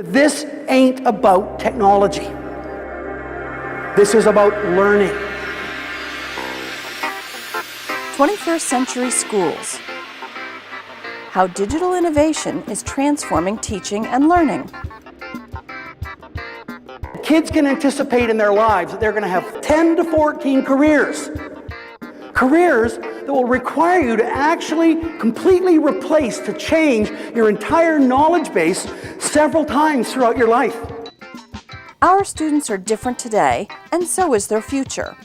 This ain't about technology. This is about learning. 21st Century Schools. How digital innovation is transforming teaching and learning. Kids can anticipate in their lives that they're going to have 10 to 14 careers. Careers that will require you to actually completely replace, to change your entire knowledge base several times throughout your life. Our students are different today, and so is their future.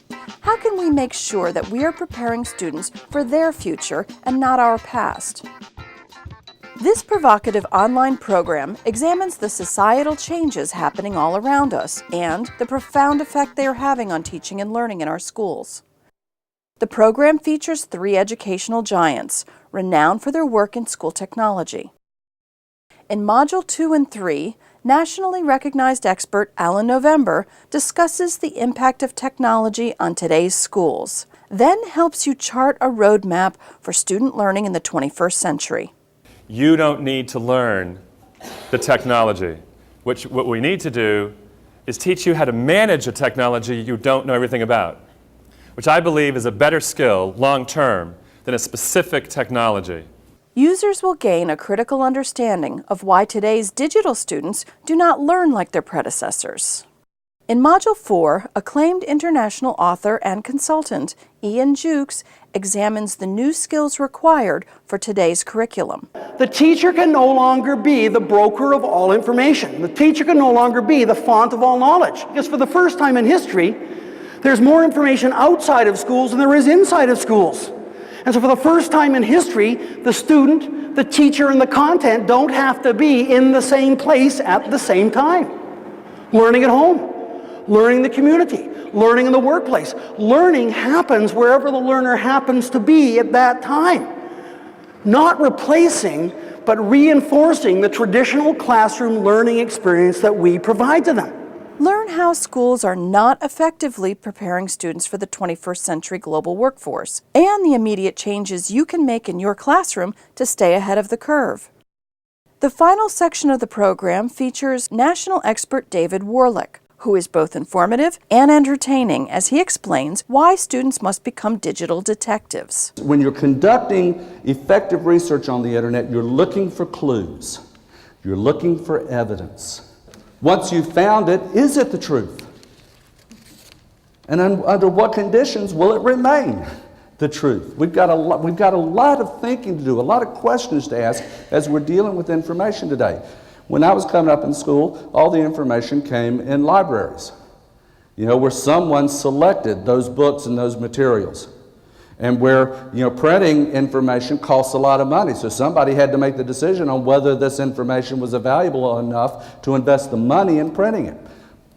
How can we make sure that we are preparing students for their future and not our past? This provocative online program examines the societal changes happening all around us and the profound effect they are having on teaching and learning in our schools. The program features 3 educational giants, renowned for their work in school technology. In Module 2 and 3, nationally recognized expert Alan November discusses the impact of technology on today's schools, then helps you chart a roadmap for student learning in the 21st century. You don't need to learn the technology. What we need to do is teach you how to manage a technology you don't know everything about, which I believe is a better skill long-term than a specific technology. Users will gain a critical understanding of why today's digital students do not learn like their predecessors. In Module 4, acclaimed international author and consultant Ian Jukes examines the new skills required for today's curriculum. The teacher can no longer be the broker of all information. The teacher can no longer be the font of all knowledge. Because for the first time in history, there's more information outside of schools than there is inside of schools. And so for the first time in history, the student, the teacher, and the content don't have to be in the same place at the same time. Learning at home, learning in the community, learning in the workplace. Learning happens wherever the learner happens to be at that time. Not replacing, but reinforcing the traditional classroom learning experience that we provide to them. Learn how schools are not effectively preparing students for the 21st century global workforce and the immediate changes you can make in your classroom to stay ahead of the curve. The final section of the program features national expert David Warlick, who is both informative and entertaining as he explains why students must become digital detectives. When you're conducting effective research on the internet, you're looking for clues. You're looking for evidence. Once you've found it, is it the truth? And under what conditions will it remain the truth? We've got a lot of thinking to do, a lot of questions to ask as we're dealing with information today. When I was coming up in school, all the information came in libraries, where someone selected those books and those materials. And where, printing information costs a lot of money. So somebody had to make the decision on whether this information was valuable enough to invest the money in printing it.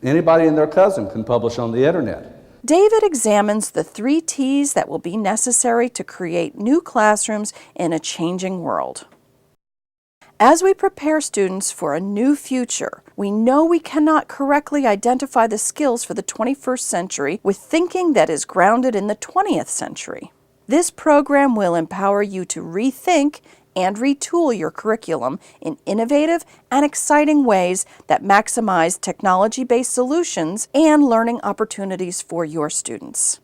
Anybody and their cousin can publish on the internet. David examines the 3 T's that will be necessary to create new classrooms in a changing world. As we prepare students for a new future, we know we cannot correctly identify the skills for the 21st century with thinking that is grounded in the 20th century. This program will empower you to rethink and retool your curriculum in innovative and exciting ways that maximize technology-based solutions and learning opportunities for your students.